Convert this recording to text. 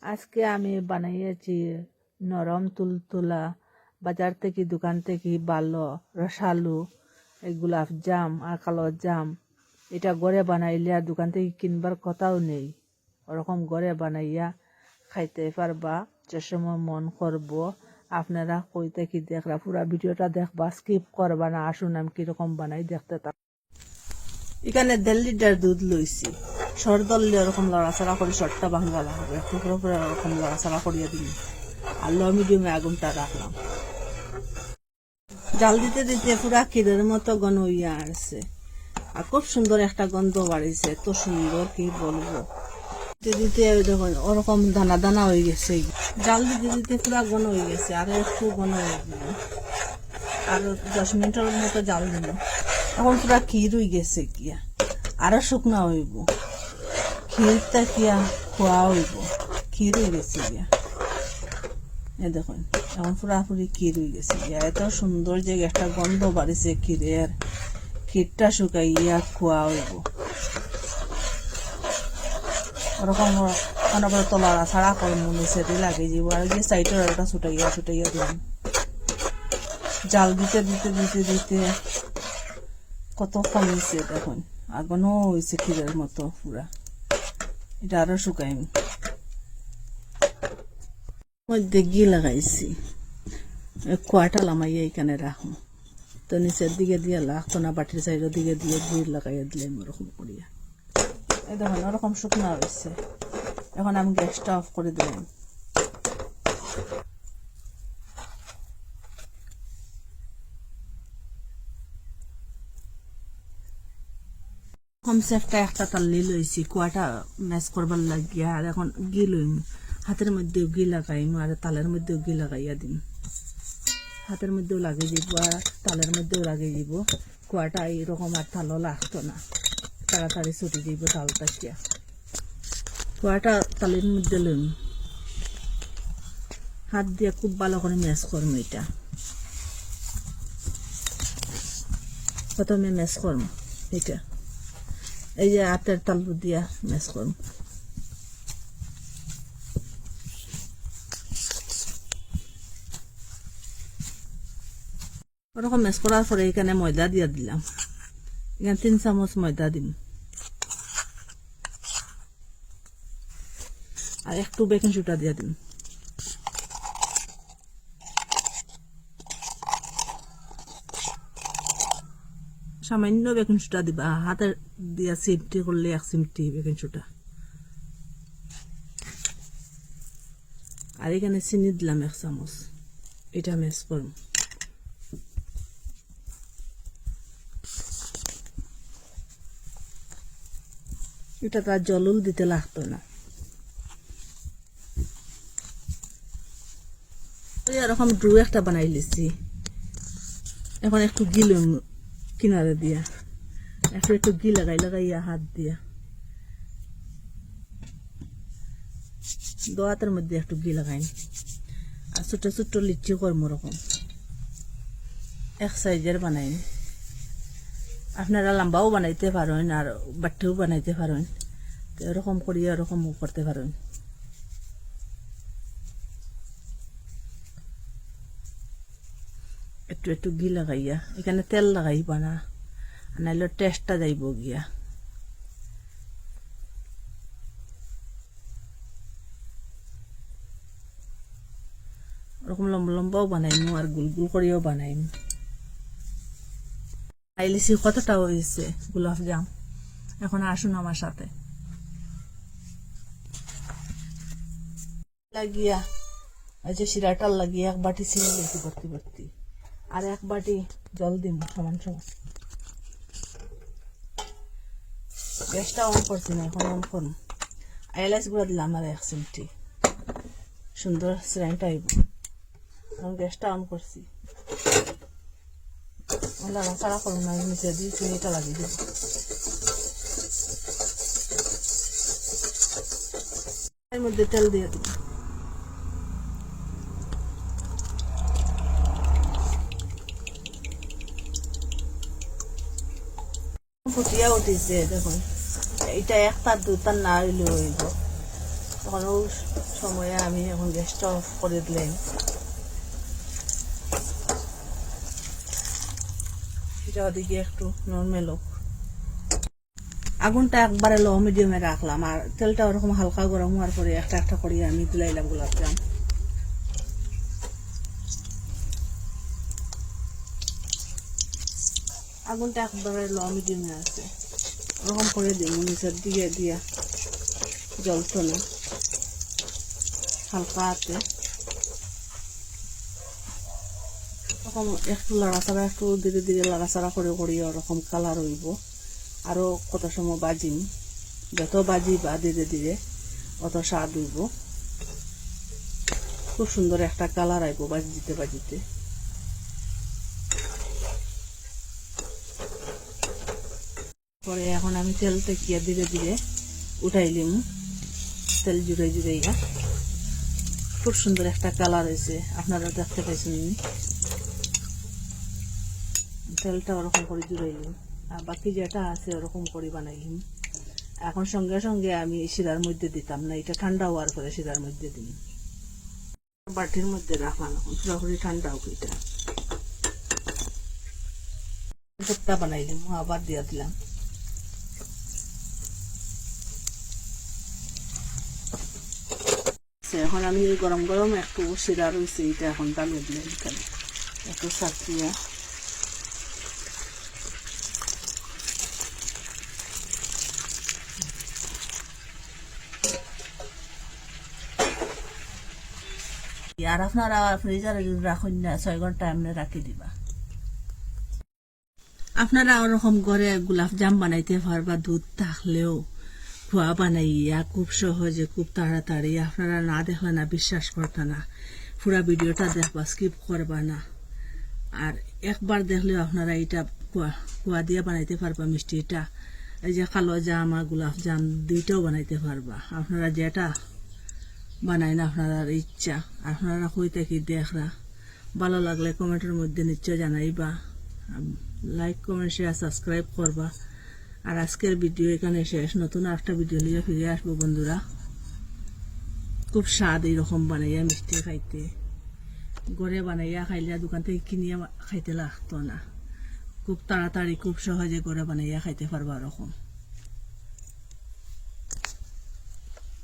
আজকে আমি বানাইয়াছি নরম তুলতুলা বাজার থেকে দোকান থেকে ভালো রসালু এই গোলাপ জাম আর কালো জাম। এটা ঘরে বানাইলে আর দোকান থেকে কিনবার কথাও নেই। ওরকম ঘরে বানাইয়া খাইতে পারবা যে সময় মন করব। আপনারা কইতে কি দেখরা পুরা ভিডিওটা দেখবা, স্কিপ করবা না। আসুন আমি কিরকম বানাই দেখতে থাক। এখানে 1.5 লিটার দুধ লইছি। সর দললে ওরকম লড়াচড়া করে সরটা ভাঙা লাগবে, টুকরো করে ওরকম লড়াচড়া করিয়ে দিন। আর লো মিডিয়ামে আগুনটা রাখলাম। জাল দিতে দিতে পুরা ক্ষীরের মতো ঘন হইয়া আসছে আর খুব সুন্দর একটা গন্ধ বাড়িছে, এত সুন্দর কি বলবো। দিতে দিতে দেখুন ওরকম দানা দানা হয়ে গেছে। জাল দিতে দিতে পুরা ঘন হয়ে গেছে, আরো একটু ঘন হয়ে গেল। আরো 10 মিনিটের মতো জাল দিল। এখন পুরা ক্ষীর হয়ে গেছে গিয়া, আরো শুকনা হইব। ক্ষীরটা কিয়া খোয়া হইব, ক্ষীর হয়ে গেছে গিয়া। এ দেখুন এখন পুরাপুরি ক্ষীর হয়ে গেছে গিয়া। এত সুন্দর যে একটা গন্ধ বাড়িছে ক্ষীরের। ক্ষীরটা শুকাইয়া খোয়া হইব। ওরকম অনবরত তলারা ছাড়া করমু, নিচেতে লাগে যাব। আর যে সাইডের একটা ছুটাইয়া ছুটাইয়া দিলাম। জাল দিতে দিতে দিতে দিতে কত কমিছে দেখুন, আগুনও হয়েছে ক্ষীরের মতো পুরা। এটা আরো শুকাইম। মধ্যে ঘি লাগাইছি, কোয়াটা লামাইয়া এখানে রাখুন। তো নিচের দিকে দিয়ে লাগতো না, বাটির সাইডের দিকে দিয়ে ঘি লাগাইয়া দিলাম ওরকম করিয়া। এই দেখুন ওরকম শুকনো হয়েছে। এখন আমি গ্যাসটা অফ করে দিলাম। কমসে একটা তাল্লি লইছি কুয়াটা ম্যাচ করবার লাগিয়া। আর এখন ঘি লইম, হাতের মধ্যেও ঘি লাগাইম আর তালের মধ্যেও ঘি লাগাইয়া দিম। হাতের মধ্যেও লাগিয়ে যাব আর তালের মধ্যেও লাগিয়ে যাব। কুয়াটা এইরকম আর তালও লাগতো না, তাড়াতাড়ি ছুটি যাব তালটা কিয়া। কুয়াটা তালের মধ্যে লইম, হাত দিয়ে খুব ভালো করে ম্যাচ করম। এটা প্রথমে ম্যাচ করম, এটা এই যে হাতের তালু দিয়া ম্যাচ করম। ওরকম ম্যাচ করার পরে এখানে ময়দা দিয়া দিলাম। এখানে 3 চামচ ময়দা দিম আর একটু বেকিং সোডা দিয়া দিম। সামান্য বেকিং সোডা দিবা, হাতের দিয়া চিমটি করলে 1 চিমটি বেকিং সোডা। আর এখানে চিনি দিলাম 1 চামচ। এটা ম্যাচ করুন। এটা তার জলুল দিতে লাগতো না। এরকম ড্রু একটা বানাই লিছি। এখন একটু ঘি লইম কিনারে দিয়া, একটু ঘি লাগাইয়া হাত দিয়া দোয়াতের মধ্যে একটু ঘি লাগাইন। আর ছোট ছোট লিচি করম ওরকম এক সাইজের বানাইন। আপনারা লম্বাও বানাইতে পারেন আর বাটিও বানাইতে পারেন, তো এরকম করিয়া এরকম করতে পারেন। একটু একটু ঘি লাগাইয়া, এখানে তেল লাগাইবা না, নাইলে টেস্টটা যাইব গিয়া। ওরকম লম্বা লম্বাও বানাইম আর গুল গুল করিয়াও বানাইম। আইলিছি কতটা হয়েছে গোলাপ জাম। এখন আসুন আমার সাথে। লাগিয়া এই যে শিরাটা লাগিয়ে 1 বাটি চিনি দিয়েছি ভর্তি ভর্তি, আর 1 বাটি জল দিম সমান সমান। গ্যাসটা অন করছি না, এখন অন করুন। এলাচ গুঁড়া দিলাম আর 1 চিমটি, সুন্দর স্যান্ট আইব। এখন গ্যাসটা অন করছি। সারা করুন না, নিচে দিয়ে চিনিটা লাগিয়ে দেব। এর মধ্যে তেল দিয়ে দিব। ফুটিয়া উঠিছে দেখুন। এটা 1 তার 2 তার না হইলে হইব। তখন সময়ে আমি এখন গ্যাসটা অফ করে দিলাম। এটা ওদিকে একটু নর্মাল হোক। আগুনটা একবারে লো মিডিয়ামে রাখলাম, আর তেলটা ওরকম হালকা গরম হওয়ার পরে একটা একটা করে আমি দিলাইলাম গোলাপজাম। আগুনটা একবারে লো মিডিয়ামে আছে, ওরকম করে দিই নিচের দিকে দিয়া জ্বলতো না, হালকা আছে। ওরকম একটু লাড়াচাড়া, একটু ধীরে ধীরে লাড়াচাড়া করে করিয়ে ওরকম কালার হইব। আরো কত সময় বাজিম, যত বাজিবা ধীরে ধীরে অত স্বাদ হইব। খুব সুন্দর একটা কালার আইব বাজিতে বাজিতে। পরে এখন আমি তেল থেকে ধীরে ধীরে উঠাইলিম, তেল জুড়ে জুড়াইয়া। খুব সুন্দর একটা কালার হয়েছে, আপনারা দেখতে পাইছেন। তেলটা ওরকম করে জুড়াইলিম, আর বাকি যেটা আছে ওরকম করে বানাইলিম। এখন সঙ্গে সঙ্গে আমি শিরার মধ্যে দিতাম না, এটা ঠান্ডা হওয়ার পরে শিরার মধ্যে দিন। বাটির মধ্যে রাখলাম, এখন পুরোপুরি ঠান্ডা হোক। এটা কোপ্তা বানাইলিম, আবার দিয়া দিলাম। এখন আমি গরম গরম একটু শিরা রয়েছে, এটা এখন ডালিয়ে দিলাম খালি একটু সাকিয়া। আর আপনারা ফ্রিজারে যদি রাখুন না 6 ঘন্টা এমনি রাখি দিবা। আপনারা ওরকম ঘরে গোলাপ জাম বানাইতে পারবা, দুধ থাকলেও খোয়া বানাইয়া খুব সহজে, খুব তাড়াতাড়ি। আপনারা না দেখলে না বিশ্বাস করতে না, পুরা ভিডিওটা দেখবা, স্কিপ করবা না। আর একবার দেখলেও আপনারা এটা খোয়া দিয়ে বানাইতে পারবা মিষ্টিটা। এই যে কালো জাম আর গোলাপ জাম দুইটাও বানাইতে পারবা। আপনারা যেটা বানাই না আপনারা ইচ্ছা। আপনারা কই থেকে দেখরা, ভালো লাগলে কমেন্টের মধ্যে নিশ্চয় জানাইবা। লাইক, কমেন্ট, শেয়ার, সাবস্ক্রাইব করবা। আর আজকের ভিডিও এখানে শেষ, নতুন একটা ভিডিও নিয়ে ফিরে আসবো বন্ধুরা। খুব স্বাদ এইরকম বানাইয়া মিষ্টি খাইতে, ঘরে বানাইয়া খাইলে দোকান থেকে কিনিয়া খাইতে লাগতো না। খুব তাড়াতাড়ি খুব সহজে ঘরে বানাইয়া খাইতে পারবা এরকম।